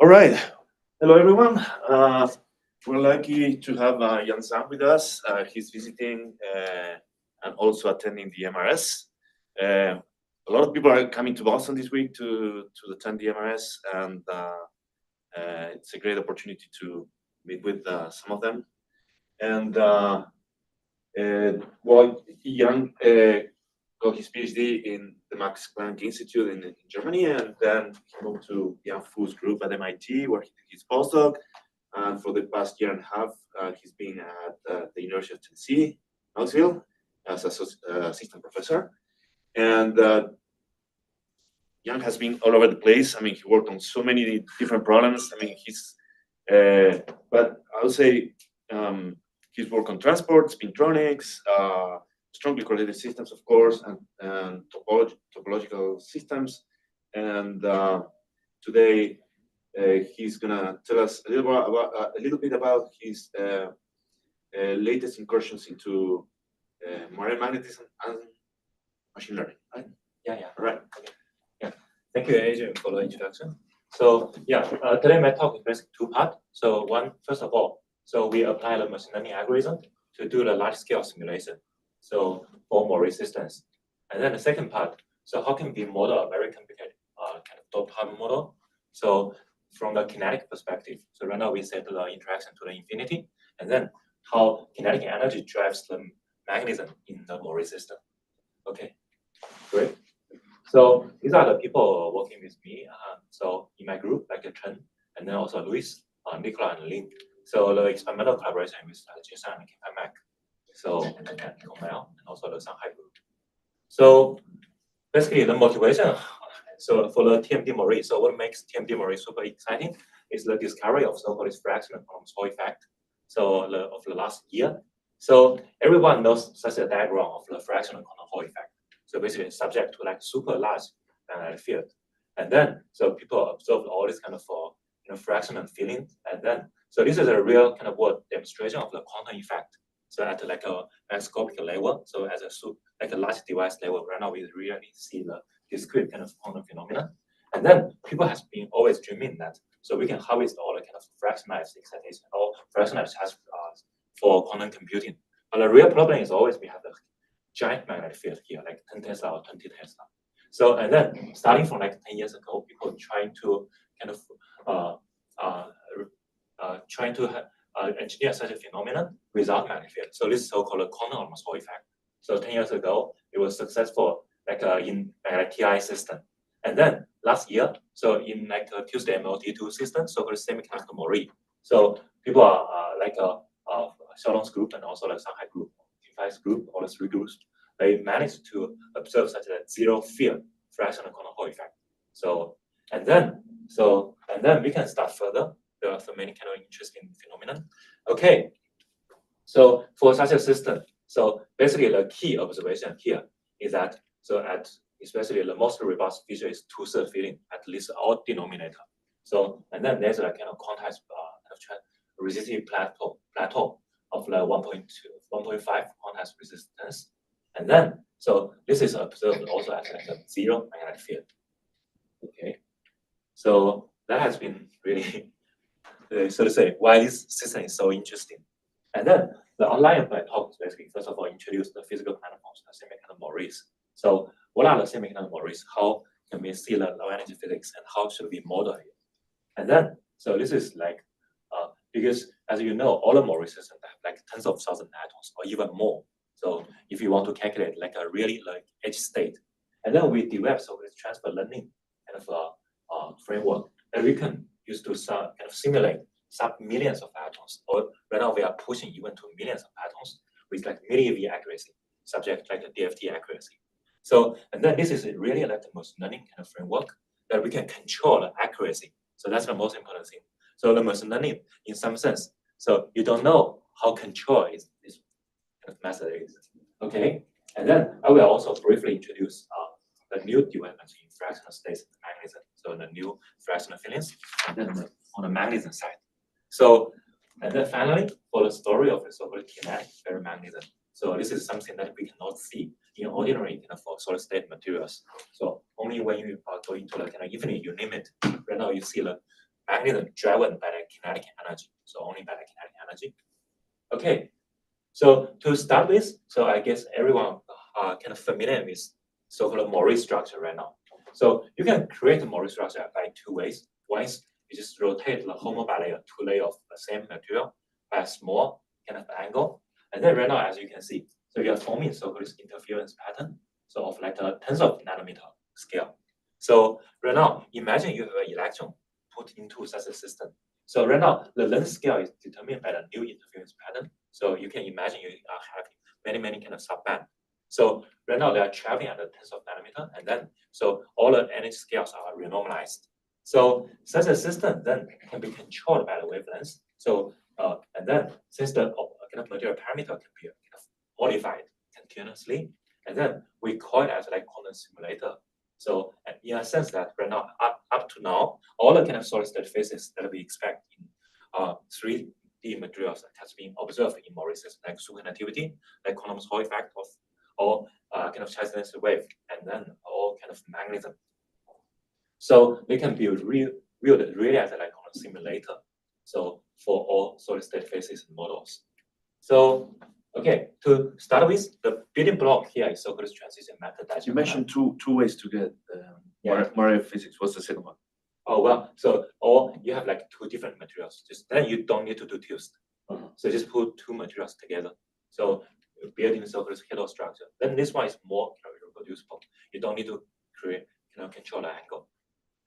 All right. Hello, everyone. We're lucky to have Zhang with us. He's visiting and also attending the MRS. A lot of people are coming to Boston this week to attend the MRS, and it's a great opportunity to meet with some of them. And well, Zhang got his PhD in the Max Planck Institute in Germany, and then he moved to Jan Fu's group at MIT, where he did his postdoc. And for the past year and a half, he's been at the University of Tennessee, Knoxville, as assistant professor. And Zhang has been all over the place. I mean, he worked on so many different problems. I mean, but I would say he's worked on transport, spintronics, strongly correlated systems, of course, and topological systems. And today, he's gonna tell us a little bit about his latest incursions into moiré magnetism and machine learning. Right? Yeah. Right. Okay. Yeah. Thank you, Adrian, for the introduction. So yeah, today my talk is basically two parts. So one, first of all, so we apply the machine learning algorithm to do the large-scale simulation. So for moiré systems, and then the second part. So how can we model a very complicated kind of dot-type model? So from the kinetic perspective, so right now we set the interaction to the infinity, and then how kinetic energy drives the magnetism in the moiré system. Okay, great. So these are the people working with me. So in my group, like Chen, and then also Luis, Nicola, and Lin. So the experimental collaboration with Jason and Mac. So and also the Shanghai group. So basically the motivation. So for the TMD moiré, so what makes TMD moiré super exciting is the discovery of so-called fractional quantum Hall effect. So of the last year. So everyone knows such a diagram of the fractional quantum Hall effect. So basically it's subject to like super large magnetic field. And then so people observed all this kind of fractional feelings. And then so this is a real kind of demonstration of the quantum effect. So at like a macroscopic level, so as a large device level, right now we really see the discrete kind of quantum phenomena. And then people has been always dreaming that so we can harvest all the kind of fractionalized excitation or fractionalized charge for quantum computing. But the real problem is always we have the giant magnetic field here, like 10 Tesla or 20 Tesla. So and then starting from like 10 years ago, people trying to kind of engineer such a phenomenon without magnetic field. So this is so-called quantum anomalous Hall effect. So 10 years ago, it was successful like in TI system. And then last year, so in like a Tuesday MLT2 system, so-called semiconductor moiré. So people are Xiaolong's group and also the Shanghai group, Fai's group, all the three groups, they managed to observe such a zero field fractional quantum Hall effect. So and then we can start further. There are so many kind of interesting phenomena. Okay, so for such a system, so basically the key observation here is that so at especially the most robust feature is two-thirds filling at least our denominator. So and then there's a kind of quantized resistive plateau of like 1.5 quantized resistance, and then so this is observed also as like a zero magnetic field. Okay, so that has been really so to say why this system is so interesting. And then the outline of my talk is basically first of all introduce the physical platforms, the semiconductor moirés. So what are the semiconductor moirés? How can we see the low energy physics and how should we model it? And then so this is like because as you know, all the moiré systems have like tens of thousand atoms or even more. So if you want to calculate like a really like edge state, and then we develop so this transfer learning kind of framework that we can use to kind of simulate sub-millions of atoms. Or right now we are pushing even to millions of atoms with like milli-eV accuracy, subject like a DFT accuracy. So and then this is really like the machine learning kind of framework that we can control the accuracy. So that's the most important thing. So the machine learning, in some sense, so you don't know how control is this kind of method is. Okay, and then I will also briefly introduce the new developments in fractional states of magnetism. So the new fractional fillings, and then on the magnetism side. So and then finally, for the story of the so-called kinetic ferromagnetism. So this is something that we cannot see in ordinary kind of solid state materials. So only when you are going to the kind of infinite limit, right now you see the magnetism driven by the kinetic energy, so only by the kinetic energy. Okay, so to start with, so I guess everyone are kind of familiar with so-called moiré structure right now. So you can create a moiré structure by two ways. One is you just rotate the homobilayer, two layers of the same material by a small kind of angle. And then right now, as you can see, so you are forming so-called interference pattern, so of like a tens of nanometer scale. So right now, imagine you have an electron put into such a system. So right now, the length scale is determined by the new interference pattern. So you can imagine you are having many kind of subband. So right now they are traveling at the tens of nanometer, and then so all the energy scales are renormalized. So such a system then can be controlled by the wavelengths. So and then since the kind of material parameter can be kind of modified continuously, and then we call it as like quantum simulator. So in a sense that right now up to now, all the kind of solid state phases that we expect in 3D materials that has been observed in moiré systems, like superconductivity, like quantum Hall effect of all kind of charge density wave, and then all kind of magnetism. So they can be viewed really as a like quantum simulator. So for all solid state phases and models. So okay, to start with, the building block here is so-called transition method. You mentioned two ways to get moiré physics. What's the second one? Oh well, so or you have like two different materials. Just then you don't need to do tubes. So just put two materials together. So building so-called halo structure. Then this one is more reproducible. You don't need to create control the angle.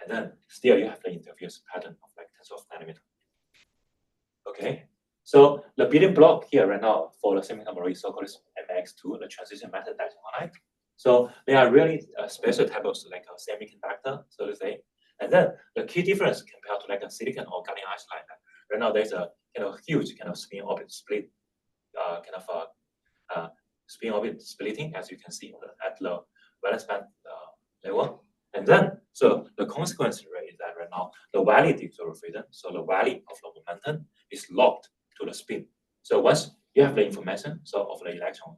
And then still you have the interference pattern of like tens of nanometer. Okay. So the building block here right now for the semiconductor is so-called MX2, the transition method dichalcogenide. So they are really special type of like a semiconductor, so to say. And then the key difference compared to like a silicon or gallium arsenide, right now there's a huge kind of spin orbit split, spin orbit splitting, as you can see at the valence band level. And then so the consequence is that right now the valley digital freedom, so the valley of the momentum is locked to the spin. So once you have the information of the electron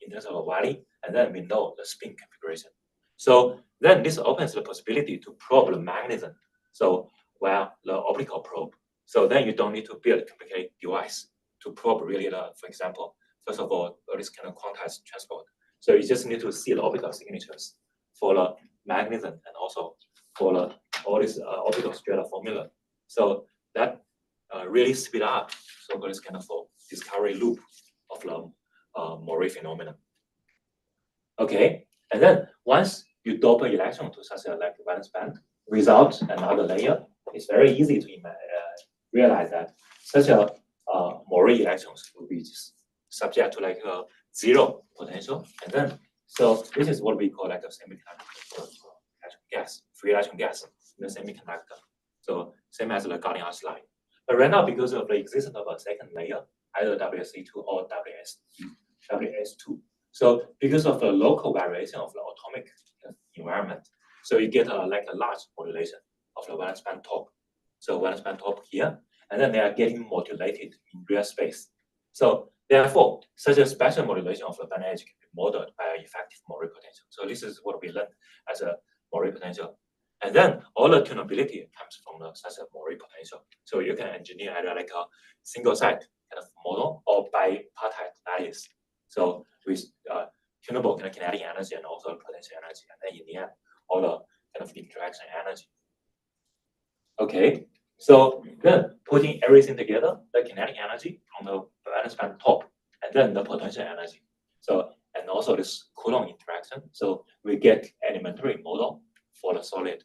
in terms of a valley, and then we know the spin configuration. So then this opens the possibility to probe the magnetism. So via the optical probe. So then you don't need to build a complicated device to probe really for example, first of all, this kind of quantized transport. So you just need to see the optical signatures for the magnetism and also for all this optical strata formula. So that really speed up so-called this kind of discovery loop of the moiré phenomenon. Okay, and then once you dope an electron to such a like valence band without another layer, it's very easy to realize that such a moiré electrons will be just subject to like a zero potential, and then so this is what we call like a semiconductor gas, free electron gas in the semiconductor. So same as the gallium arsenide. But right now, because of the existence of a second layer, either WSC2 or WS2, so because of the local variation of the atomic environment, so you get like a large modulation of the valence band top. So valence band top here, and then they are getting modulated in real space. So therefore, such a special modulation of the band edge can be modeled by an effective moiré potential. So this is what we learned as a moiré potential. And then all the tunability comes from such a moiré potential. So you can engineer either like a single site kind of model or bipartite lattice. So with tunable kind of kinetic energy and also potential energy, and then in the end, all the kind of interaction energy. Okay, so then putting everything together, the kinetic energy on the valence band top, and then the potential energy. So and also this Coulomb interaction. So we get elementary model for the solid.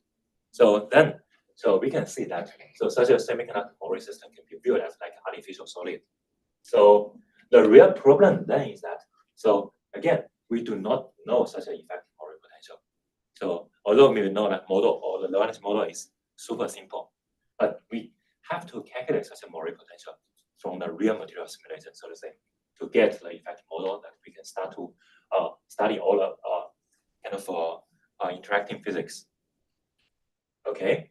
So then, so we can see that so such a semiconductor moiré system can be viewed as like artificial solid. So the real problem then is that so again we do not know such an effective moiré potential. So although we know that model or the Lorentz model is super simple, but we have to calculate such a moiré potential from the real material simulation, so to say, to get the effective model that we can start to study all the kind of interacting physics. Okay,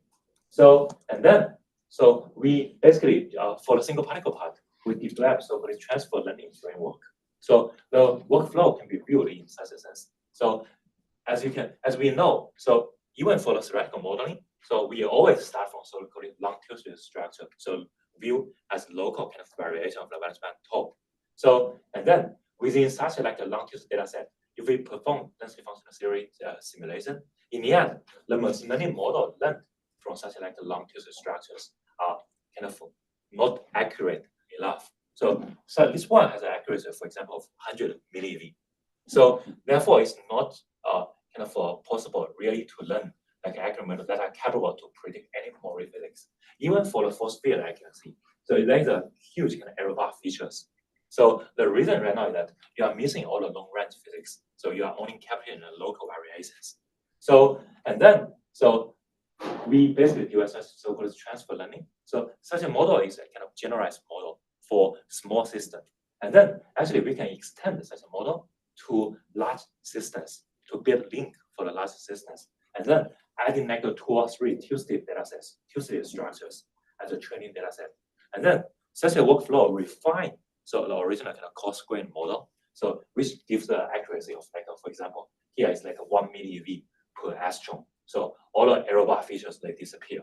so and then so we basically for the single particle part we developed so-called transfer learning framework. So the workflow can be viewed in such a sense. So as we know, so even for the theoretical modeling, so we always start from so-called long Tuesday structure. So view as local kind of variation of the valence band top. So and then within such a long-tail data set, if we perform density function theory simulation, in the end, the machine learning model learned from such long-tail structures are kind of not accurate enough. So this one has an accuracy, for example, of 100 millieV. So therefore, it's not kind of possible really to learn accurate models that are capable to predict any moiré physics, even for the force field accuracy. So there is a huge kind of error bar features. So the reason right now is that you are missing all the long-range physics. So you are only capturing the local variations. So we basically do a so-called transfer learning. So such a model is a kind of generalized model for small systems. And then actually we can extend such a model to large systems to build link for the large systems. And then adding 2 or 3 two-state data sets, two-state structures as a training data set. And then such a workflow refine so the original kind of coarse-grained model, so which gives the accuracy of for example, here is 1 millieV per astron. So all the error bar features they disappear.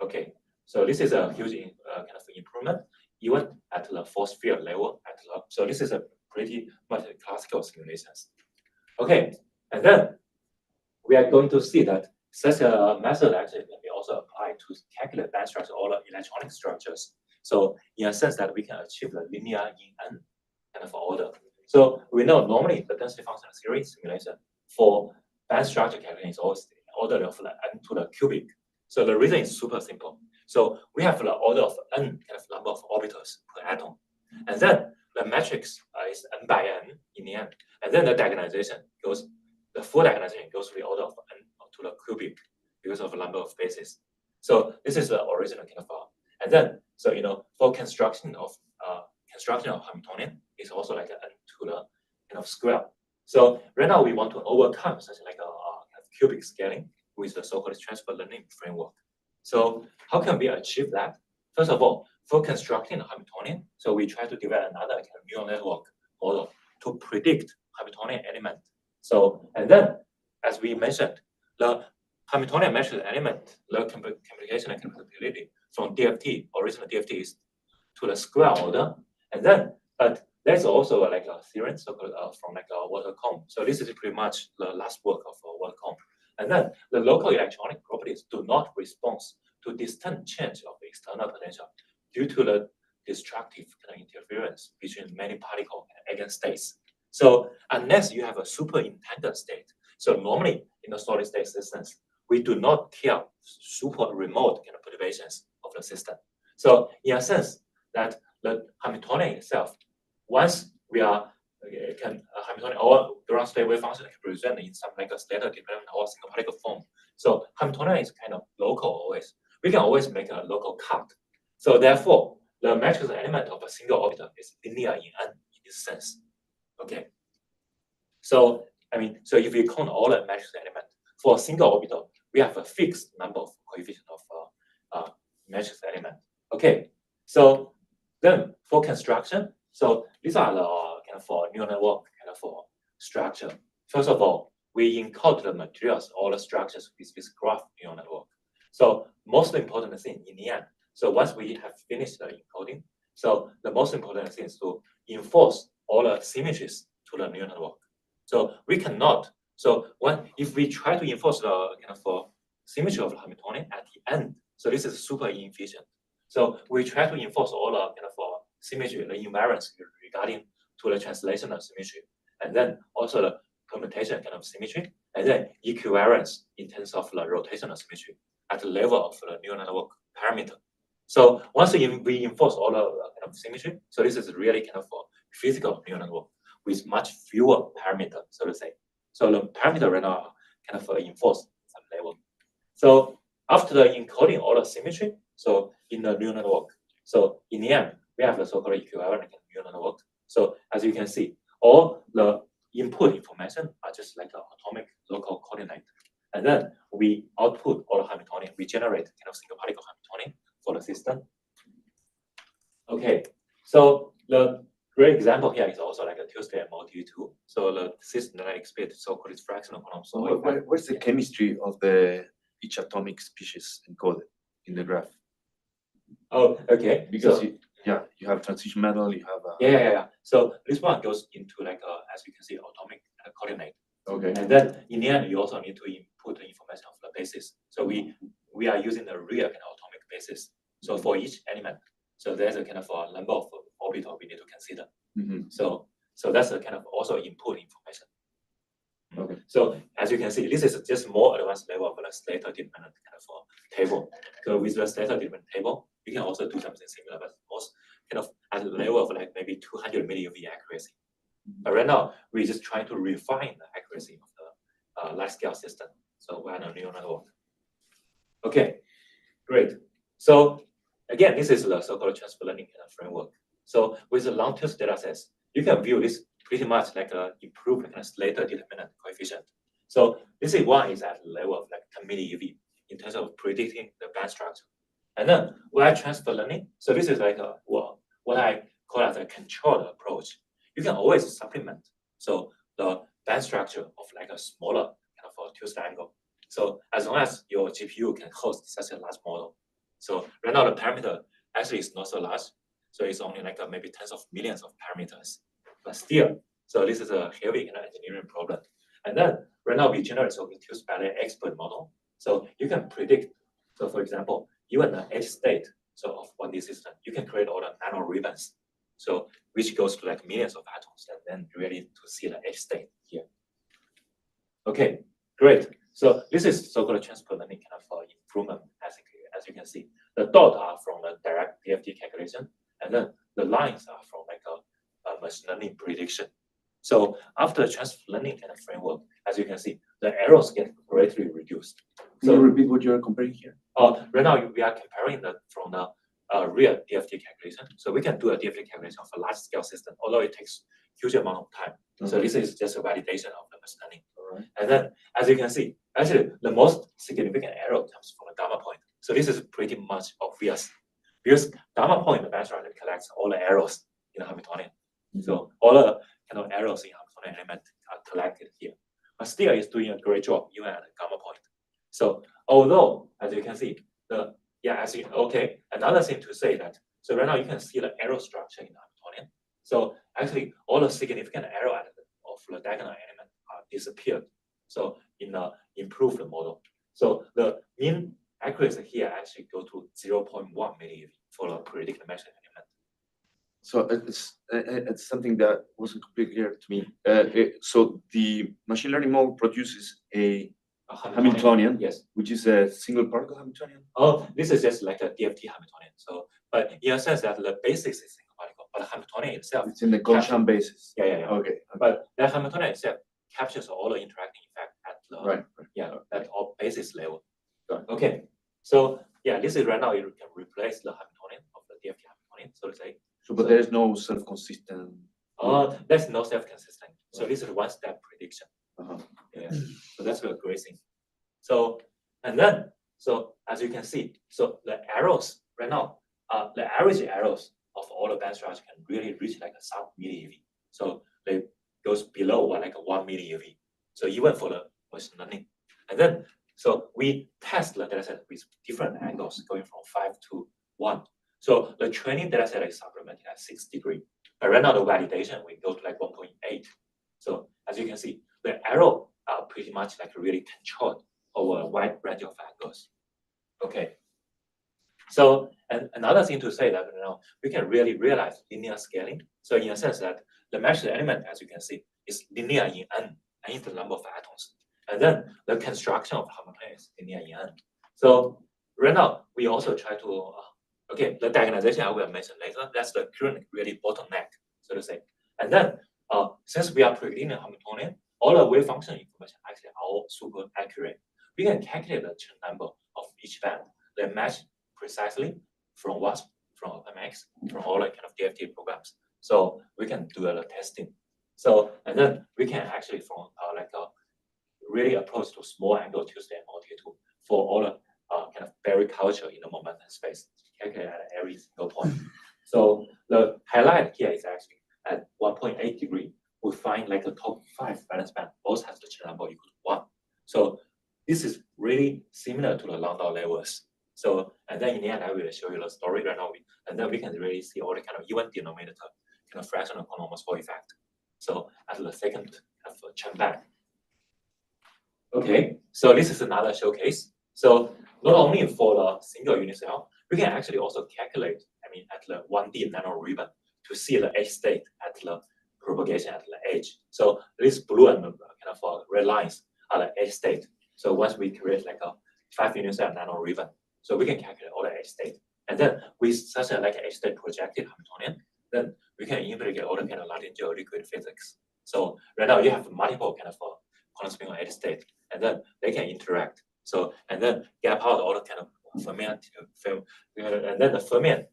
Okay, so this is a huge kind of improvement even at the force field level. So this is a pretty much classical simulations. Okay, and then we are going to see that such a method actually can be also applied to calculate band structure or electronic structures. So in a sense that we can achieve the linear in n kind of order. So we know normally the density function series simulation for band structure calculation is always the order of n to the cubic. So the reason is super simple. So we have the order of n kind of number of orbitals per atom, and then the matrix is n by n in the end, and then the diagonalization goes. The full diagonalization goes to the order of n to the cubic because of the number of bases. So this is the original kind of and then so for construction of Hamiltonian is also n to the kind of square. So right now we want to overcome such kind of cubic scaling with the so-called transfer learning framework. So how can we achieve that? First of all, for constructing the Hamiltonian, so we try to develop another kind of neural network model to predict Hamiltonian element. So, and then, as we mentioned, the Hamiltonian matrix element, the computation and compatibility from DFT, original DFT is to the square order. And then, but there's also a theorem so-called from Watercombe. So this is pretty much the last work of Watercombe. And then the local electronic properties do not respond to distant change of the external potential due to the destructive kind of interference between many particle and eigenstates. So unless you have a superintended state, so normally in the solid state systems, we do not care super remote kind of perturbations of the system. So in a sense that the Hamiltonian itself, once we are Hamiltonian or ground state wave function can be presented in some a stator dependent or single particle form. So Hamiltonian is kind of local always. We can always make a local cut. So therefore, the matrix element of a single orbital is linear in n in this sense. Okay. So so if we count all the matrix elements for a single orbital, we have a fixed number of coefficient of matrix element. Okay. So then for construction, so these are the kind of neural network kind of structure. First of all, we encode the materials, all the structures with this graph neural network. So most important thing in the end. So once we have finished the encoding, so the most important thing is to enforce all the symmetries to the neural network. So we cannot. So if we try to enforce the kind of symmetry of the Hamiltonian at the end, so this is super inefficient. So we try to enforce all the kind of symmetry, the invariance regarding to the translational symmetry, and then also the permutation kind of symmetry, and then equivariance in terms of the rotational symmetry at the level of the neural network parameter. So once we enforce all the kind of symmetry, so this is really kind of physical neural network with much fewer parameters, so to say. So the parameter right now are kind of enforced at some level. So after the encoding all the symmetry, so in the neural network, so in the end, we have the so-called equivalent neural network. So as you can see, all the input information are just like an atomic local coordinate. And then we output all the Hamiltonian, we generate kind of single particle Hamiltonian for the system. Okay, so the great example here is also like a two-state multi-2. So the system that I expect so-called fractional quantum. So where's the chemistry of each atomic species encoded in the graph? Oh, okay. Because So, you have transition metal, you have yeah. So this one goes into like as you can see, atomic coordinate. okay. And then in the end, you also need to input the information of the basis. So we are using the real kind of atomic basis. So for each element, so there's a kind of a number of orbital we need to consider. So that's a kind of also input information. Okay. So as you can see, this is just more advanced level of the stator dependent kind of table. So with the stator dependent table, you can also do something similar, but most kind of at the level of like maybe 200 milli-UV accuracy. But right now, we're just trying to refine the accuracy of the large scale system. So we're on a neural network. Okay, great. So again, this is the so-called transfer learning kind of framework. So with the long-tail data sets, you can view this pretty much like an improved kind of Slater determinant coefficient. So this is one is at the level of like 10 milli-UV in terms of predicting the band structure. And then while transfer learning, so this is like what I call as a controlled approach. You can always supplement so the band structure of like a smaller kind of a twisted angle. So as long as your GPU can host such a large model. So right now the parameter actually is not so large. So it's only like maybe tens of millions of parameters. But still, so this is a heavy kind of engineering problem. And then right now we generate so induced bilayer expert model. So you can predict. So for example, even the edge state so of 1D system, you can create all the nano ribbons. So which goes to like millions of atoms, and then really to see the edge state here. Okay, great. So this is so-called transfer learning kind of improvement, as you can see. The dots are from the direct DFT calculation, and then the lines are from like a machine learning prediction. So after the transfer learning kind of framework, as you can see, the errors get greatly reduced. Can you repeat what you're comparing here? Right now we are comparing that from the real DFT calculation. So we can do a DFT calculation of a large scale system, although it takes huge amount of time. So this is just a validation of the machine learning. And then, as you can see, actually the most significant error comes from the gamma point. So this is pretty much obvious because gamma point, the band structure collects all the errors in the Hamiltonian. So all the kind of errors in Hamiltonian element are collected here. But still, it's doing a great job even at the gamma point. So although, as you can see, another thing to say that, so right now you can see the error structure in the Hamiltonian. So actually, all the significant error of the diagonal element are disappeared. So in the improved model. So the mean accuracy here actually go to 0.1 milli for the predicted measured element. So it's something that wasn't completely clear to me. So the machine learning model produces a Hamiltonian, yes, which is a single particle Hamiltonian. Oh, this is just like a DFT Hamiltonian. So, but in a sense that the basis is single particle, but the Hamiltonian itself. It's in the Gaussian basis. Yeah. Okay. But the Hamiltonian itself captures all the interacting effect at the at all basis level. Okay. So yeah, this is right now you can replace the Hamiltonian of the DFT Hamiltonian, so to say. But there is no self-consistent. There's no self-consistent. So this is one-step prediction. Yeah. So that's a great thing. So and then as you can see, so the errors right now, the average errors of all the band structure can really reach like a sub milli-UV. So they goes below like a 1 milli-UV. So even for the machine learning, and then so we test the data set with different angles going from 5 to 1. So the training data set is supplemented at 6 degrees. But right now the validation we go to like 1.8. So as you can see, the error are pretty much like really controlled over a wide range of angles. Okay. So and another thing to say that we can really realize linear scaling. So in a sense that the measured element, as you can see, is linear in n, n is the number of atoms. And then the construction of Hamiltonian is linear in n. So right now we also try to the diagonalization I will mention later. That's the current really bottleneck, so to say. And then since we are predicting Hamiltonian, all the wave function information actually are all super accurate. We can calculate the chain number of each band. They match precisely from WASP, from OpenMX, from all the kind of DFT programs. So we can do the testing. So and then we can actually from really approach to small angle Tuesday and multi-tool for all the kind of Berry culture in the momentum space, calculate at every single point. So the highlight here is actually at 1.8 degree, we find like the top 5 valence band both has the chain number equal to 1. So this is really similar to the Landau levels. So, and then in the end, I will show you the story right now. And then we can really see all the kind of even denominator kind of fractional anomalous effect. So at the second kind of Chen-band. Okay, so this is another showcase. So not only for the single unit cell, we can actually also calculate, at the 1D nano ribbon to see the edge state at the propagation at the edge. So this blue and kind of red lines are the edge state. So once we create like a 5 unit cell nano ribbon, so we can calculate all the edge state. And then with such a like edge state projected Hamiltonian, then we can implicate all the kind of Lagrangian liquid physics. So right now you have multiple kind of quantum spin edge state, and then they can interact. So and then gap out all the kind of fermion, and then the fermion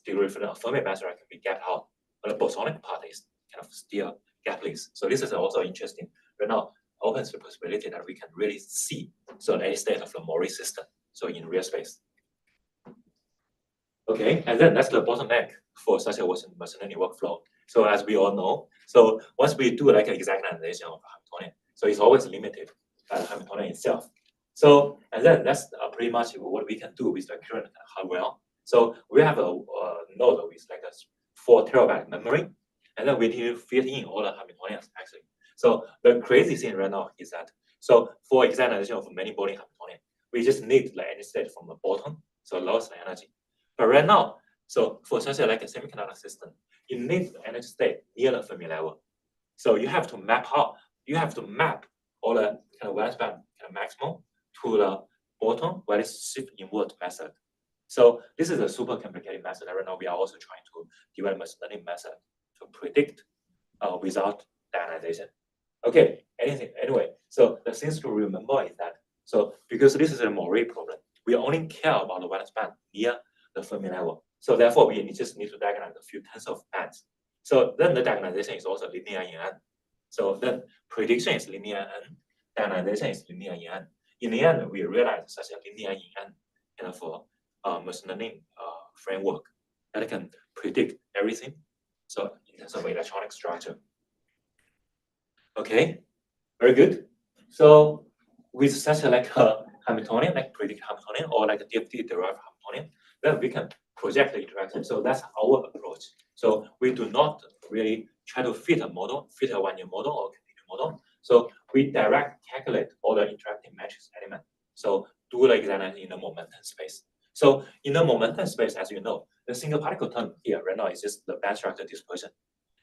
degree for the fermion background can be gapped out, but the bosonic part is kind of still gapless. So this is also interesting. Right now opens the possibility that we can really see so the edge state of the moiré system, so in real space. Okay, and then that's the bottleneck for such a machine learning workflow. So as we all know, so once we do like an exactization of Hamiltonian, so it's always limited by the Hamiltonian itself. So, and then that's pretty much what we can do with the current hardware. So we have a node with like a 4 terabyte memory, and then we need to fit in all the Hamiltonians actually. So the crazy thing right now is that, so for exactization of many body Hamiltonian, we just need the energy state from the bottom, so lowest energy. But right now, so for such a like a semiconductor system, you need the energy state near the Fermi level. So you have to map out, you have to map all the kind of valence band kind of maximum to the bottom where it's shift inward method. So this is a super complicated method. Right now we are also trying to develop a machine learning method to predict without diagonalization. Okay, anyway, so the things to remember is that, so because this is a moiré problem, we only care about the valence band near the Fermi level. So therefore, we just need to diagonalize a few tens of bands. So then the diagonalization is also linear in n. So then prediction is linear n, diagonalization is linear in n. In the end, we realize such a linear in n kind of machine learning framework that can predict everything. So in terms of electronic structure. Okay, very good. So with such a like a Hamiltonian, like predict Hamiltonian or like a DFT derived Hamiltonian, then we can project the interaction. So that's our approach. So we do not really try to fit a model, fit a one-year model or continuous model. So we direct calculate all the interacting matrix element. So do the example in the momentum space. So in the momentum space, as you know, the single particle term here right now is just the band structure dispersion.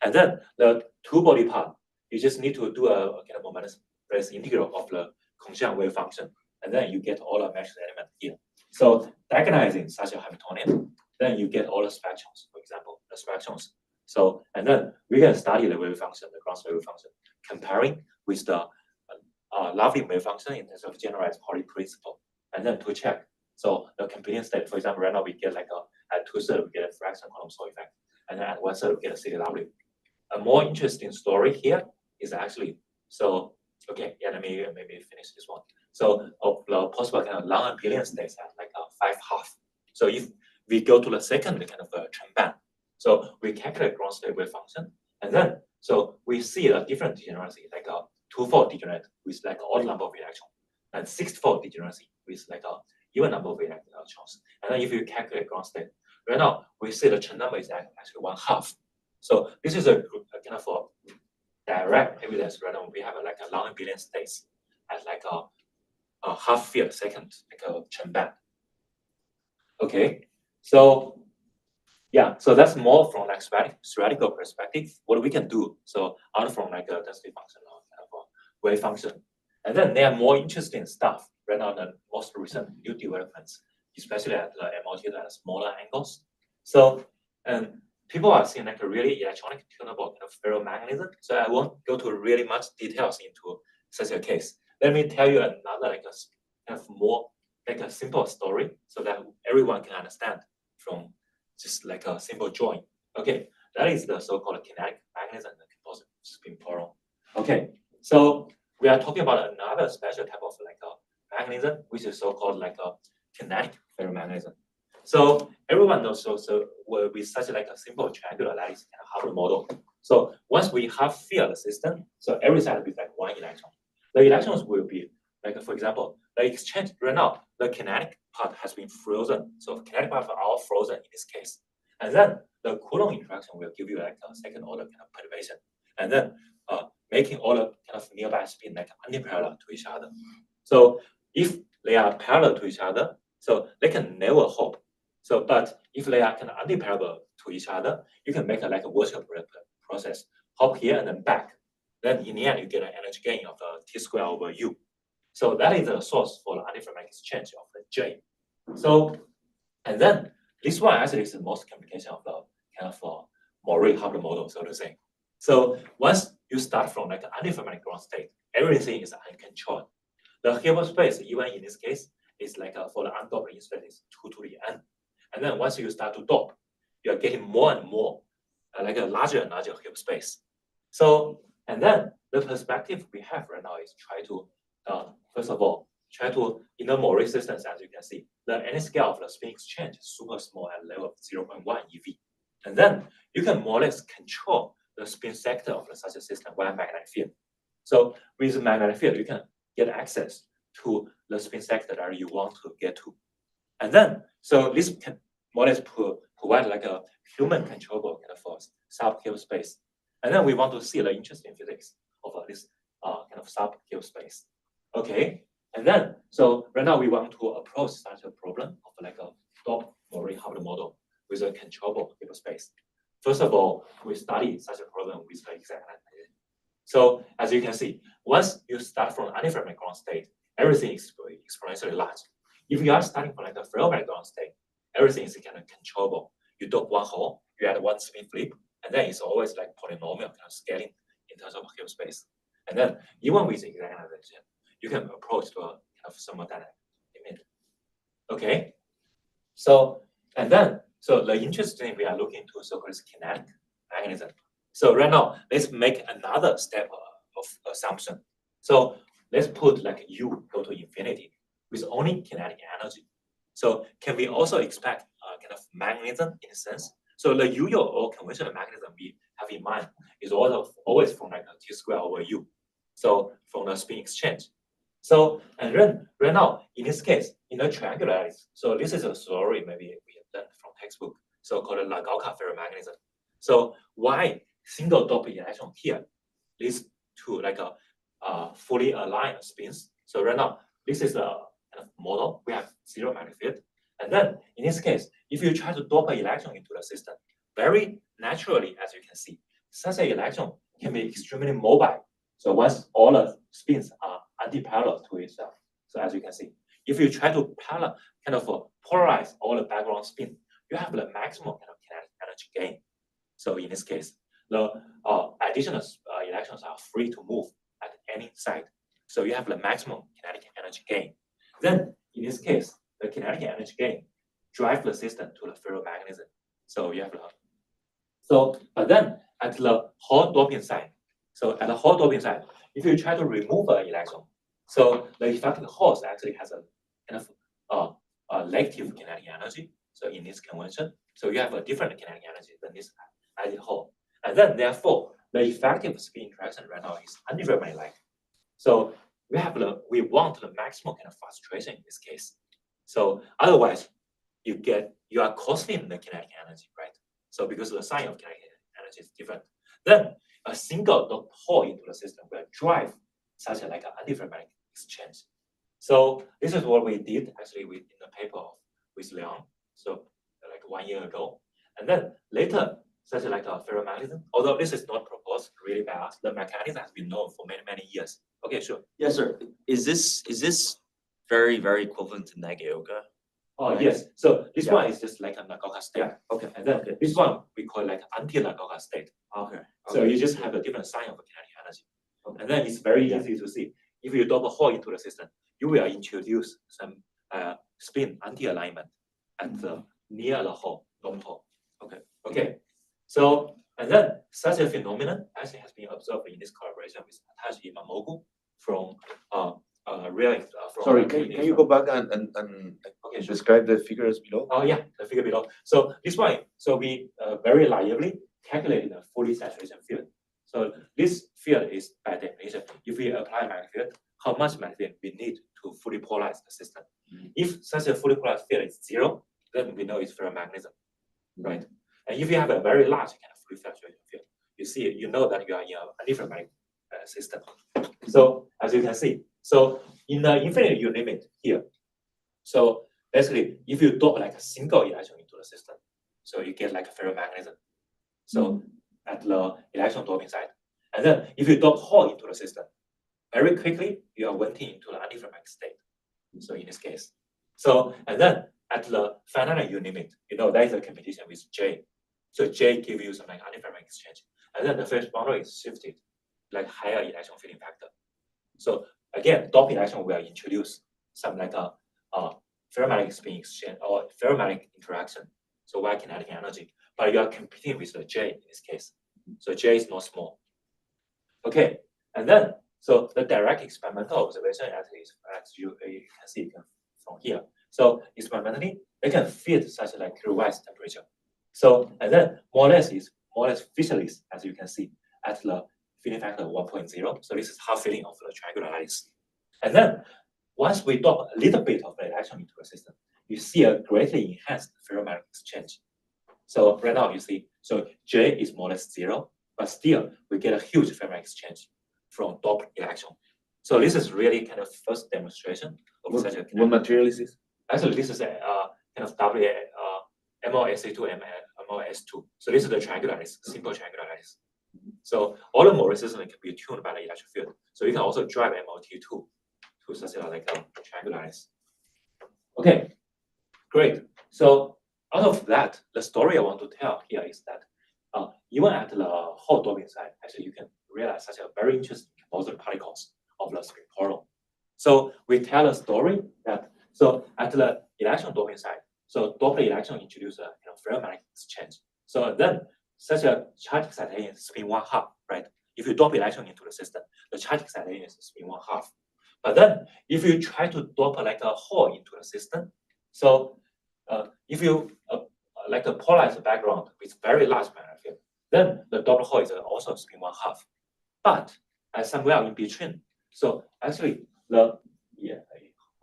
And then the two body part, you just need to do a kind of momentum space integral of the Kongxiang wave function. And then you get all the matrix element here. So diagonalizing such a Hamiltonian, then you get all the spectrums, for example, the spectrums. So, and then we can study the wave function, the ground wave function, comparing with the lovely wave function in terms of generalized Pauli principle, and then to check. So the competing state, for example, right now we get like at 2/3 we get a fractional quantum Hall effect, and then at 1/3 we get a CW. A more interesting story here is actually, so, okay, yeah, let me maybe finish this one. So of the possible kind of long abelian states at like 5/2. So if we go to the second kind of Chen-band, so we calculate ground state wave function, and then so we see a different degeneracy, like a 2-fold degenerate with like odd number of electrons, and 6-fold degeneracy with like a even number of electrons. And then if you calculate ground state, right now we see the Chen number is actually 1/2. So this is a kind of a direct evidence. Right now we have like a long abelian states at like a half field second, like a Chen-band. Okay, so yeah, so that's more from like theoretical perspective, what we can do. So out from like a density function or kind of a wave function. And then there are more interesting stuff right now, the most recent new developments, especially at the MLT at smaller angles. So, and people are seeing like a really electronic tunable kind of ferromagnetism. So I won't go to really much details into such a case. Let me tell you another like a kind of more like a simple story so that everyone can understand from just like a simple drawing. Okay, that is the so-called kinetic magnetism and composite spin plural. Okay, so we are talking about another special type of like a magnetism, which is so-called like a kinetic ferromagnetism. So everyone knows so with such like a simple triangular lattice and Hubble model. So once we have field system, so every side will be like one electron. The electrons will be like, for example, the exchange right now, the kinetic part has been frozen. So kinetic part are all frozen in this case. And then the Coulomb interaction will give you like a second order kind of perturbation. And then making all the kind of nearby spin like anti-parallel to each other. So if they are parallel to each other, so they can never hop. So, but if they are kind of anti-parallel to each other, you can make like a virtual process, hop here and then back. Then in the end, you get an energy gain of T square over U. So that is the source for the antiferromagnetic exchange of the J. So, and then this one actually is the most complication of the kind of moiré Hubbard model, so to say. So once you start from like an antiferromagnetic ground state, everything is uncontrolled. The Hilbert space, even in this case, is like for the undoped insulator is 2 to the n. And then once you start to dope, you are getting more and more like a larger and larger Hilbert space. So, and then the perspective we have right now is try to, first of all, try to, in the moiré systems, as you can see, the any scale of the spin exchange is super small at level of 0.1 eV. And then you can more or less control the spin sector of such a system via magnetic field. So with the magnetic field, you can get access to the spin sector that you want to get to. And then, so this can more or less provide like a human controllable kind of sub-Hilbert space. And then we want to see the interesting physics of this kind of sub-Hilbert space. Okay, and then, so right now we want to approach such a problem of like a doped moiré Hubbard model with a controllable Hilbert space. First of all, we study such a problem with the exact magnetization. So as you can see, once you start from antiferromagnetic ground state, everything is exponentially large. If you are starting from like a ferromagnetic ground state, everything is kind of controllable. You dope one hole, you add one spin flip, and then it's always like polynomial kind of scaling in terms of Hilbert space. And then even with the exact magnetization, you can approach to a kind of thermodynamic limit. Okay, so and then so the interesting thing we are looking to so-called kinetic magnetism. So right now, let's make another step of assumption. So let's put like U go to infinity with only kinetic energy. So can we also expect kind of magnetism in a sense? So the U or conventional magnetism we have in mind is also always from like a T square over U. So from the spin exchange. So and then right now in this case in the triangularities. So this is a story maybe we have learned from textbook. So called Lagalka ferromagnetism. So why single doped electron here leads to like a fully aligned spins? So right now this is a kind of model. We have zero magnetic field. And then in this case, if you try to dope an electron into the system, very naturally, as you can see, such an electron can be extremely mobile. So once all the spins are anti-parallel to itself, so as you can see, if you try to kind of polarize all the background spin, you have the maximum kind of kinetic energy gain. So in this case, the additional electrons are free to move at any side. So you have the maximum kinetic energy gain. Then in this case, the kinetic energy gain drive the system to the ferromagnetism. So you have the but then at the Hall doping side, so at the Hall doping side, if you try to remove an electron, so the effective Hall actually has a kind of negative kinetic energy. So in this convention, so you have a different kinetic energy than this ideal Hall. And then therefore, the effective spin interaction right now is antiferromagnetic. So we want the maximum kind of frustration in this case. So otherwise, you are costing the kinetic energy, right? So because the sign of kinetic energy is different, then a single doped hole into the system will drive such a like an antiferromagnetic exchange. So this is what we did actually in the paper with Zhang. So like 1 year ago, and then later such like a ferromagnetism. Although this is not proposed really by us, the mechanism has been known for many years. Okay, sure. Yes, sir. Is this very equivalent to neg yoga? Oh, right. Yes. So this one is just like a Lagalka state. Yeah. Okay. And then this one we call like anti-Lagalka state. Okay. So you just have a different sign of kinetic energy. Okay. And then it's very easy to see. If you dope a hole into the system, you will introduce some spin anti-alignment at the near the hole, doped hole. Okay. Okay. So and then such a phenomenon actually has been observed in this collaboration with Hitachi Imamogu from Sorry, can you go back and okay, sure. describe the figures below? Oh yeah, the figure below. So this one, so we very reliably calculated a fully saturation field. So this field is by definition, if we apply magnetic field, how much magnetism we need to fully polarize the system. If such a fully polarized field is 0, then we know it's ferromagnetism, right? And if you have a very large kind of free fluctuation field, you know that you are in a different magnetic system. So as you can see, so in the infinite U limit here, so basically if you drop like a single electron into the system, so you get like a ferromagnetism. So at the electron doping side, and then if you drop hole into the system, very quickly you are went into the antiferromagnetic state. So in this case, so and then at the finite U limit, you know there is a competition with J. So J gives you some like antiferromagnetic exchange, and then the phase boundary is shifted, like higher electron filling factor. So again, doped electron will introduce some like a ferromagnetic spin exchange or ferromagnetic interaction. So why kinetic energy? But you are competing with the J in this case. So J is not small. Okay, and then so the direct experimental observation as you can see from here. So experimentally, they can fit such like revised temperature. So and then more or less fissureless, as you can see at the filling factor 1.0. So this is half filling of the triangular lattice. And then once we drop a little bit of the electron into the system, you see a greatly enhanced ferromagnetic exchange. So right now you see, so J is more or less 0, but still we get a huge ferromagnetic exchange from doped electron. So this is really kind of first demonstration of such a kind What material is this? Actually, this is a kind of MOSA2, MOS2. So this is the triangular lattice, simple triangular lattice. So all the moiré system can be tuned by the electric field. So you can also drive MOT2 to such a like a triangular lattice. Okay, great. So out of that, the story I want to tell here is that even at the hot doping side, actually you can realize such a very interesting composite particles of the spin portal. So we tell a story that so at the electron doping side, so doped electron introduce a ferromagnetic exchange. So then such a charge excitation is spin 1/2, right? If you dope electron into the system, the charge excitation is spin 1/2. But then if you try to dope like a hole into the system, so if you like a polarized background with very large magnetic field, then the doped hole is also spin 1/2. But somewhere in between, so actually the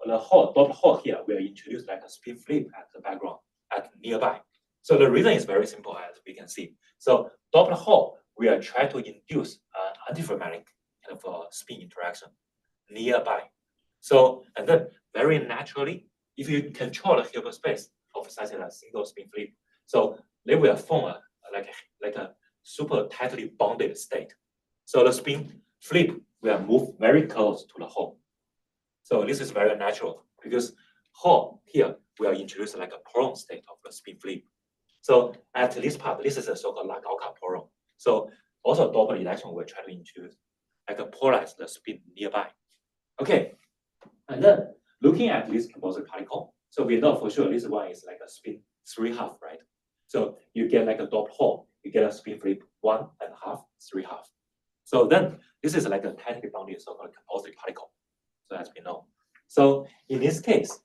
doped hole here will introduce like a spin flip at the background at nearby. So the reason is very simple, as we can see. So doped hole will try to induce antiferromagnetic kind of spin interaction nearby. So and then very naturally, if you control the Hilbert space of such a single spin flip, so they will form like a super tightly bonded state. So the spin flip will move very close to the hole. So this is very natural because hole here will introduce like a Poron state of the spin flip. So at this part, this is a so-called Lagauka Poron. So also doped electron will try to introduce like a polarized spin nearby. Okay, and then looking at this composite particle, so we know for sure this one is like a spin 3/2, right? So you get like a doped hole, you get a spin flip 1.5, 3/2. So then this is like a tightly bounded so-called composite particle. So as we know. So in this case,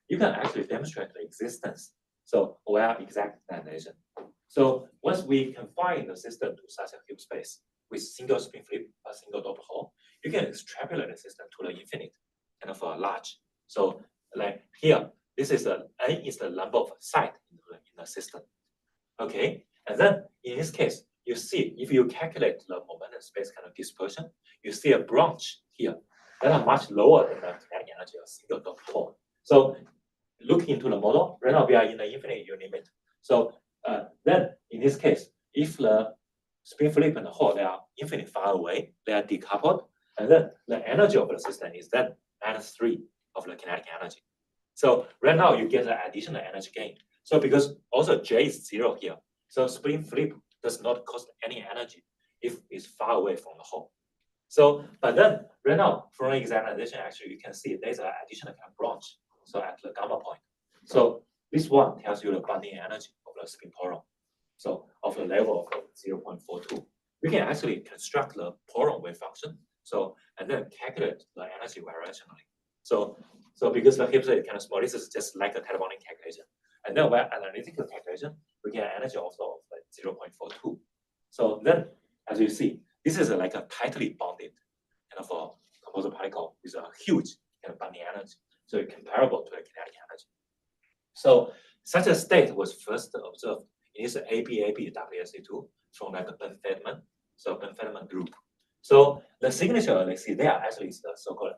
you can actually demonstrate the existence. So via exact magnetization. So once we confine the system to such a Hilbert space with single spin flip, a single doped hole, you can extrapolate the system to the infinite, kind of large. So like here, this is N is the number of sites in the system. Okay, and then in this case, you see if you calculate the momentum space kind of dispersion, you see a branch here that are much lower than the kinetic energy of single doped hole. So look into the model. Right now we are in the infinite U limit. So then in this case, if the spin flip and the hole they are infinitely far away, they are decoupled, and then the energy of the system is then -3 of the kinetic energy. So right now you get the additional energy gain. So because also J is 0 here, so spin flip does not cost any energy if it's far away from the hole. So, but then right now from examination, actually you can see there's an additional kind of branch. So at the gamma point. So this one tells you the bonding energy of the spin Poron. So of the level of 0.42. We can actually construct the Poron wave function. So and then calculate the energy variationally. So because the Hilbert is kind of small, this is just like a tetrabonding calculation. And then by analytical calculation, we get energy also of like 0.42. So then, as you see, this is like a tightly bonded kind of a composite particle with a huge kind of bonding energy. So it's comparable to the kinetic energy. So such a state was first observed in this ABAB-WSA2 from like a Ben-Feldman, so Ben-Feldman group. So the signature they see there actually is the so-called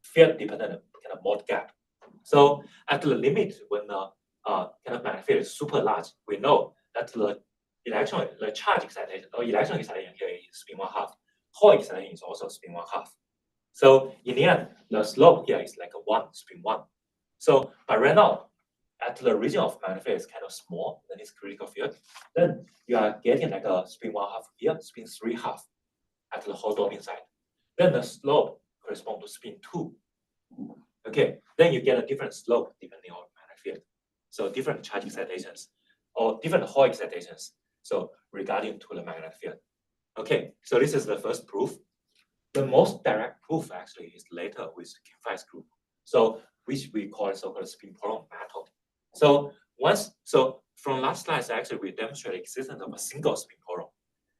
field-dependent kind of Mott gap. So at the limit, when the kind of magnetic field is super large, we know that the charge excitation or electron excitation here is spin 1/2. Hole excitation is also spin 1/2. So in the end, the slope here is like a 1, spin 1. So but right now, at the region of magnetic field is kind of small, then it's critical field. Then you are getting like a spin 1/2 here, spin 3/2 at the whole doping side. Then the slope corresponds to spin 2. Okay, then you get a different slope depending on magnetic field. So different charge excitations or different Hall excitations. So regarding to the magnetic field. Okay, so this is the first proof. The most direct proof actually is later with Kim-Fai's group. So which we call so-called spin Poron method. So from last slides, actually we demonstrated existence of a single spin Poron.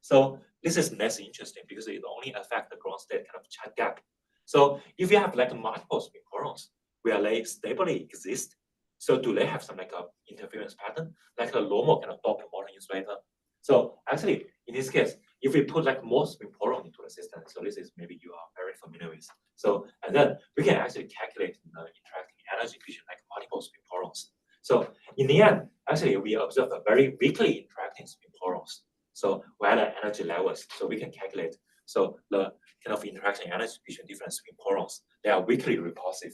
So this is less interesting because it only affects the ground state kind of charge gap. So if you have like multiple spin Porons where they stably exist, so do they have some like a interference pattern, like a normal kind of Doppler model insulator? So actually, in this case, if we put like more spin Poron into the system, so this is maybe you are very familiar with. So and then we can actually calculate the interacting energy between like multiple spin Porons. So in the end, actually we observe a very weakly interacting spin Porons. So where the energy levels, so we can calculate. So the kind of interaction energy between different spin Porons, they are weakly repulsive,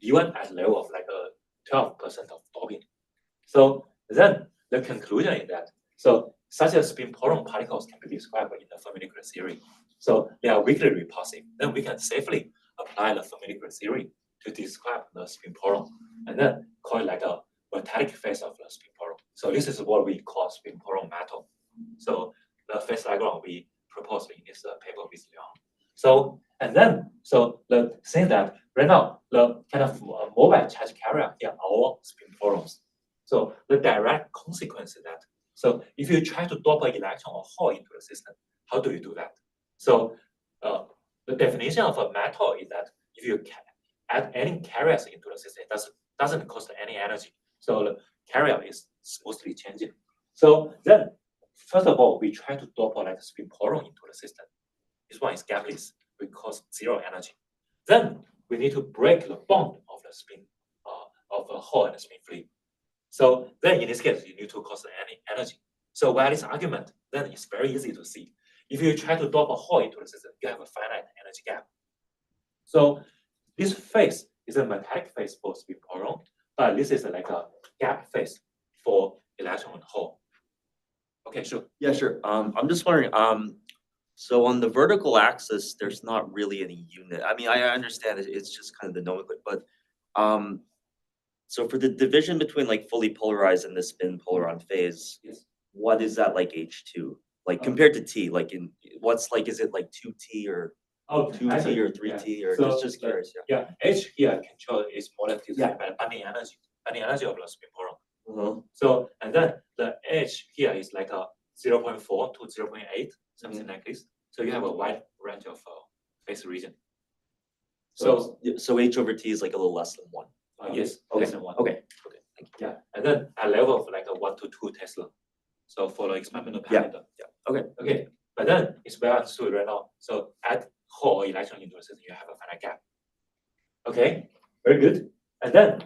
even at level of like a 12% of doping. So then the conclusion is that so such a spin Poron particles can be described in the Fermi-Nikola theory. So they are weakly repulsive. Then we can safely apply the Fermi-Nikola theory to describe the spin Poron, and then call it like a voltaic phase of the spin Poron. So this is what we call spin Poron metal. So the phase diagram we proposed in this paper with Zhang. So and then so the thing that right now the kind of mobile charge carrier here are all spin Porons. So the direct consequence is that so if you try to dope an electron or hole into the system, how do you do that? So the definition of a metal is that if you add any carriers into the system, it doesn't cost any energy. So the carrier is smoothly changing. So then, first of all, we try to dope like a spin Poron into the system. This one is gapless, we cost 0 energy. Then we need to break the bond of the spin of a hole and a spin free. So then in this case, you need to cost any energy. So via this argument, then it's very easy to see. If you try to dope a hole into the system, you have a finite energy gap. So this phase is a magnetic phase for spin Poron, but this is like a gap phase for electron and hole. Okay, sure. Yeah, sure. I'm just wondering, so on the vertical axis, there's not really any unit. I mean, I understand it's just kind of the nomenclature, but so for the division between like fully polarized and the spin polaron phase, Yes. what is that like H2? Like compared to T, like in what's like, is it like 2T or 2T or 3T or so just curious? Yeah, H here control is molecules Yeah. by the bonding energy of the spin Poron. Uh-huh. So and then the H here is like a 0.4 to 0.8, something like this. So you have a wide range of phase region. So H over T is like a little less than 1. Yes, Okay. less than 1. Okay. Okay. Thank you. Yeah, and then a level of like a 1 to 2 Tesla. So for the experimental parameter. Yeah. Okay. Okay. But then it's well understood right now. So add hole or electron into the system, you have a finite gap. Okay, very good. And then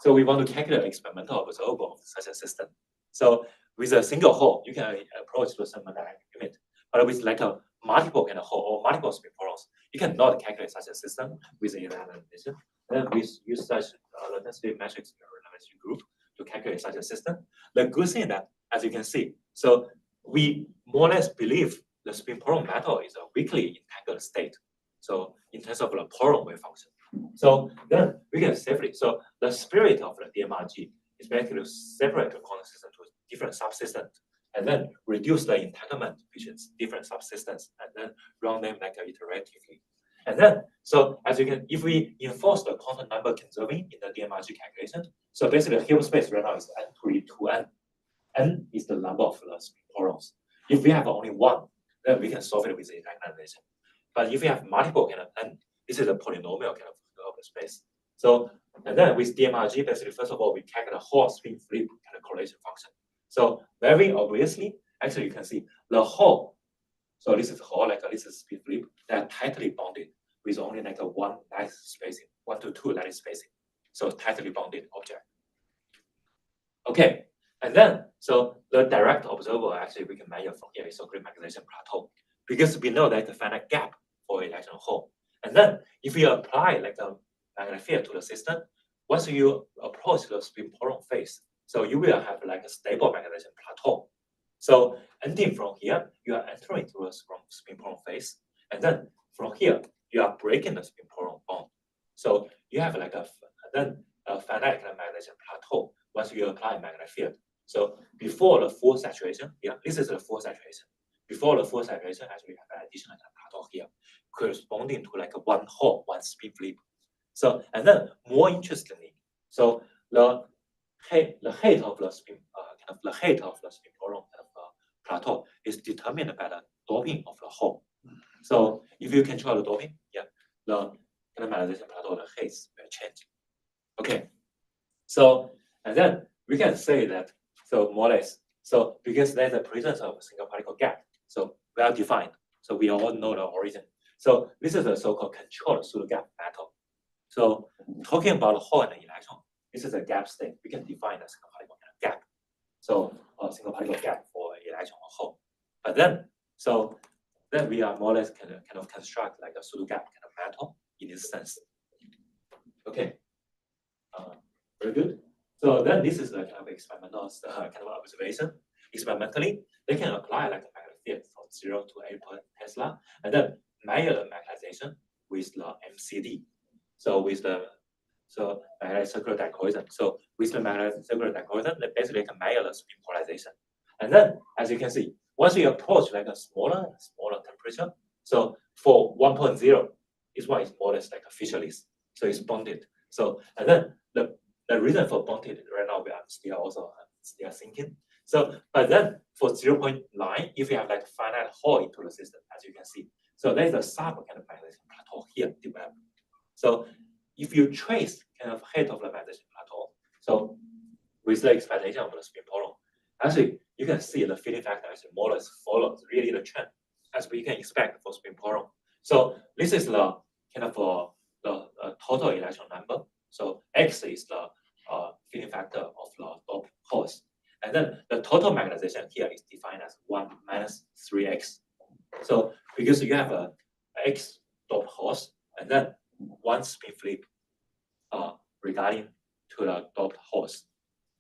so we want to calculate experimental observable of such a system. So with a single hole, you can approach the same magnetic limit. But with like a multiple kind of hole or multiple spin Porons, you cannot calculate such a system with the analysis. Then we use such the density matrix relevance group to calculate such a system. The good thing that, as you can see, so we more or less believe the spin Poron metal is a weakly entangled state. So in terms of the Poron wave function. So then we can safely, so the spirit of the DMRG is basically to separate the quantum system to different subsystems and then reduce the entanglement between different subsystems and then run them like iteratively. And then, so as you can, if we enforce the quantum number conserving in the DMRG calculation, so basically the Hilbert space right now is n to the 2n. N is the number of the spin Porons. If we have only 1, then we can solve it with the diagonalization. But if you have multiple kind of n, this is a polynomial kind of space. So and then with DMRG, basically first of all we calculate the Hall spin flip kind of correlation function. So very obviously, actually you can see the Hall. So this is Hall, like this is spin flip. They are tightly bonded with only like a one lattice spacing, 1 to 2 lattice spacing. So tightly bonded object. Okay, and then so the direct observer actually we can measure from here is so-called magnetization plateau, because we know that the finite gap for electron hole. And then if you apply like a magnetic field to the system, once you approach the spin photon phase, so you will have like a stable magnetization plateau. So ending from here, you are entering through a spin photon phase, and then from here you are breaking the spin photon bond. So you have like a finite kind of magnetization plateau once you apply magnetic field. So before the full saturation, yeah, this is the full saturation. Before the full saturation, actually you have an additional plateau here, corresponding to like a one Hall, one spin flip. So and then more interestingly, so the height of the spin the height of the spin photon plateau is determined by the doping of the Hall. So if you control the doping, yeah, the magnetization plateau, the height will change. Okay, so and then we can say that so more or less so because there's a presence of a single particle gap, so well defined. So we all know the origin. So this is a so-called controlled pseudogap method. So talking about the Hall and the electron, this is a gap state. We can define a single particle gap. So a single particle gap for electron or Hall. But then so then we are more or less kind of construct like a pseudogap kind of method in this sense. Okay. Very good. So then this is the kind of experimental kind of observation. Experimentally, they can apply like a magnetic field from 0 to 8 Tesla, and then measure the magnetization with the MCD. So with the magnetic circular dicohesion. So with the magnetic circular dicohesion, they basically can measure the spin polarization. And then, as you can see, once you approach like a smaller temperature, so for 1.0, this one is more or less like a featureless. So it's bonded. So and then the reason for bonded right now we are still thinking. So but then for 0.9, if you have like finite Hall into the system, as you can see, so there is a sub kind of magnetization plateau here developed. So if you trace kind of height of the magnetization plateau, so with the expectation of the spin photon, actually you can see the filling factor actually more or less follows really the trend as we can expect for spin photon. So this is the kind of the total electron number. So X is the filling factor of the doped holes. And then the total magnetization here is defined as 1 minus 3x. So because you have a X doped holes and then one spin flip regarding to the doped holes.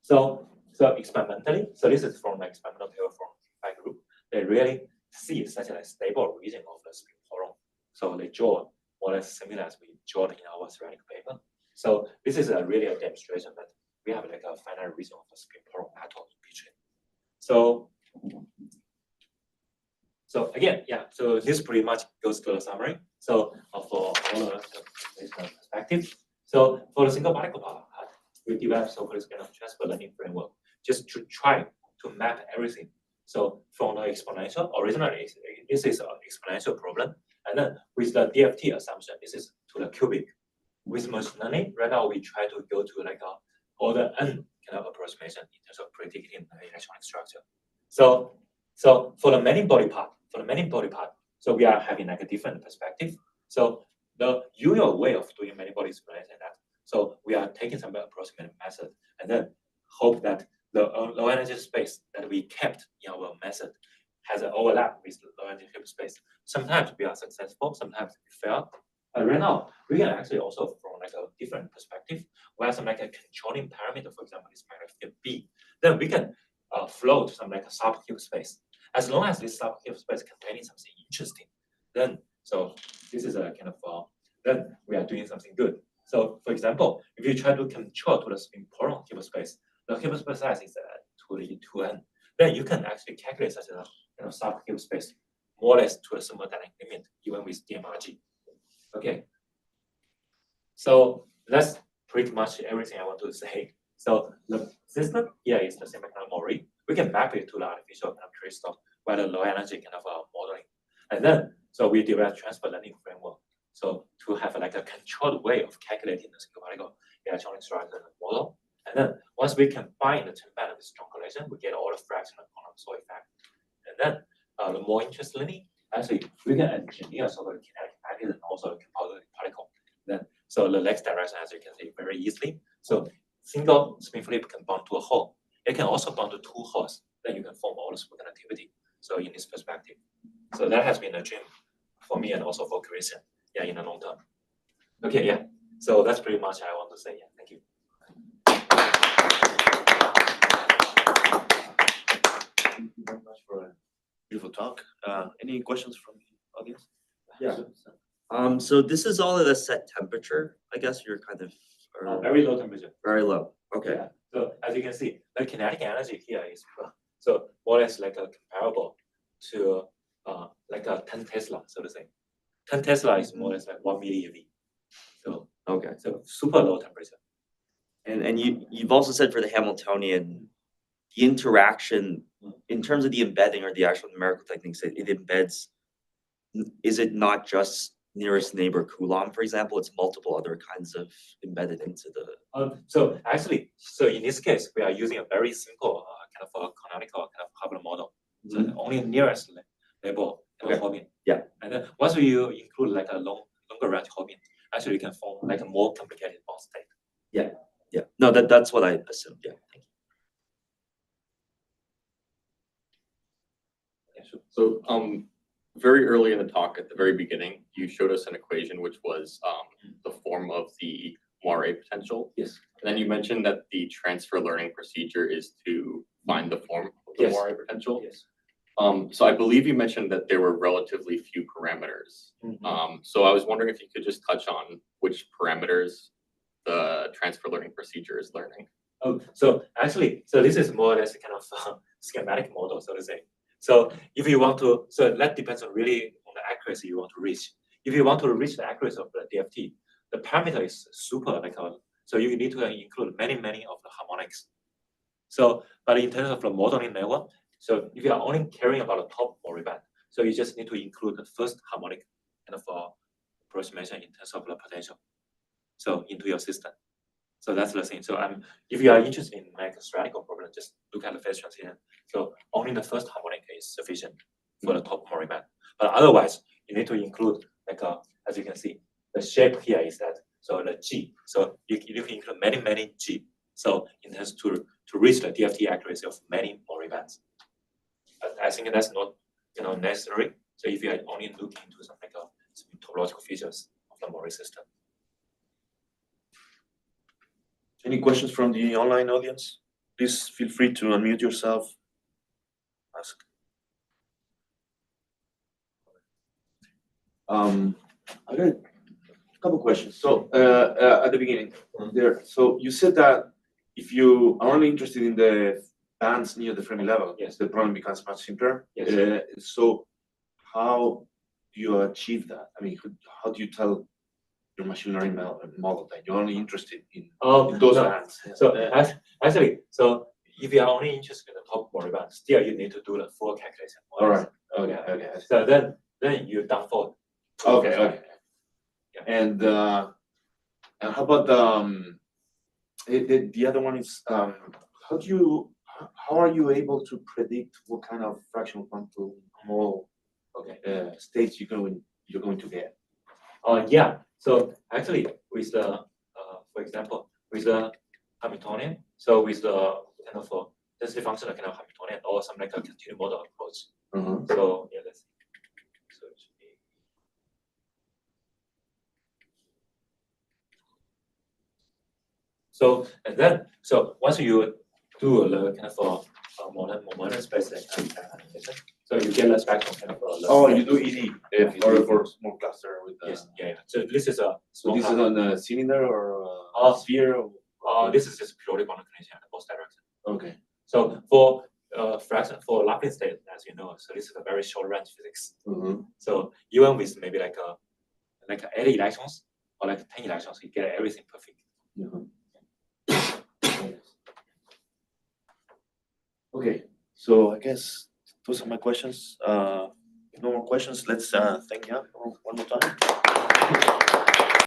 So experimentally, so this is from the experimental paper from my group, they really see such a stable region of the spin photon. So they draw more or less similar as we draw in our theoretical paper. So this is really a demonstration that we have like a finite region of the spin photon atom in between. So again, yeah. So this pretty much goes to the summary. So for all the perspective. So for the single particle part, we developed so-called kind of transfer learning framework just to try to map everything. So from the exponential, originally this is an exponential problem, and then with the DFT assumption, this is to the cubic. With machine learning, right now we try to go to like all the n kind of approximation in terms of predicting the electronic structure. So for the many body part, so we are having like a different perspective. So the usual way of doing many body explanation that. So we are taking some approximate method and then hope that the low energy space that we kept in our method has an overlap with the low energy space. Sometimes we are successful, sometimes we fail. But right now, we can actually also from like a different perspective, where some like a controlling parameter, for example, is magnetic field B, then we can float some like a subcube space. As long as this subcube space containing something interesting, then so this is a kind of then we are doing something good. So for example, if you try to control to the spin photon Hilbert space, the Hilbert space size is 2n, then you can actually calculate such a subcube space more or less to a thermodynamic limit, even with DMRG. Okay. So that's pretty much everything I want to say. So the system here is the semiconductor moiré. We can map it to the artificial kind of crystal by the low energy kind of modeling. And then so we developed transfer learning framework. So to have like a controlled way of calculating the single particle electronic structure model. And then once we combine the term band with strong correlation, we get all the fractional quantum effect. And then the more interestingly, actually we can engineer sort of the kinetic magnetism and also the composite particle. Then so the next direction, as you can see, very easily. So single spin flip can bond to a hole. It can also bond to two holes. Then you can form all the superconductivity. So in this perspective, so that has been a dream for me and also for Christian. Yeah, in the long term. Okay, yeah. So that's pretty much I want to say. Yeah, thank you. Thank you very much for a beautiful talk. Any questions from the audience? Yeah. So this is all at a set temperature, I guess you're kind of Very low temperature. very low. Okay. Yeah. So as you can see, the kinetic energy here is so more or less like a comparable to like a 10 Tesla, so to say. 10 Tesla is more or less like 1 milli eV. So Okay. so super low temperature. And you've also said for the Hamiltonian, the interaction in terms of the embedding or the actual numerical techniques, it embeds. Is it not just nearest neighbor Coulomb, for example? It's multiple other kinds of embedded into the. So actually, so in this case, we are using a very simple kind of a canonical kind of Hubble model. So only nearest neighbor Hobin. Yeah. And then once you include like a longer range Hobin, actually you can form like a more complicated bond state. Yeah. No, that's what I assumed. Yeah. Thank you. Yeah, sure. So very early in the talk, at the very beginning, you showed us an equation which was the form of the moiré potential. Yes. And then you mentioned that the transfer learning procedure is to find the form of the Yes. moiré potential. Yes. So I believe you mentioned that there were relatively few parameters. So I was wondering if you could just touch on which parameters the transfer learning procedure is learning. Oh, so actually, so this is more or less a kind of schematic model, so to say. So if you want to, so that depends on really on the accuracy you want to reach. If you want to reach the accuracy of the DFT, the parameter is super like so you need to include many of the harmonics. So, but in terms of the modeling level, so if you are only caring about the top moiré band, so you just need to include the first harmonic kind of approximation in terms of the potential. So into your system. So that's the thing. So if you are interested in like a stratical problem, just look at the phase transition. So only the first harmonic is sufficient for the top moiré band. But otherwise, you need to include like as you can see, the shape here is that so the G. So you can include many G. So in terms to reach the DFT accuracy of many moiré bands. But I think that's not necessary. So if you are only looking into some like some topological features of the moiré system. Any questions from the online audience? Please feel free to unmute yourself. Ask. I got a couple questions. So at the beginning there, so you said that if you are only interested in the bands near the Fermi level, yes, the problem becomes much simpler. Yes. So how do you achieve that? I mean, how do you tell your machine learning model that you're only interested in those bands? So actually, so if you are only interested in the top moiré band, still you need to do the full calculation. All right. Okay. So then you downfold. Okay. Yeah. And how about the other one is how are you able to predict what kind of fractional quantum model states you're going to get? Yeah. So actually, with the for example, with the Hamiltonian, so with the kind of density function kind of Hamiltonian or some like a continuum model approach. So yeah, let's see. So it should be. So and then once you do the kind of modern space animation, so you get a spectrum kind of. You do ED for small cluster with yes, yeah. So this is a so this is on a cylinder or a sphere? This is just purely quantum condition in both directions. Okay. So for fraction for Laplace state, as you know, so this is a very short range physics. So even with maybe like 8 electrons or like 10 electrons, you get everything perfect. Okay, so I guess those are my questions. no more questions, let's thank Jan one more time.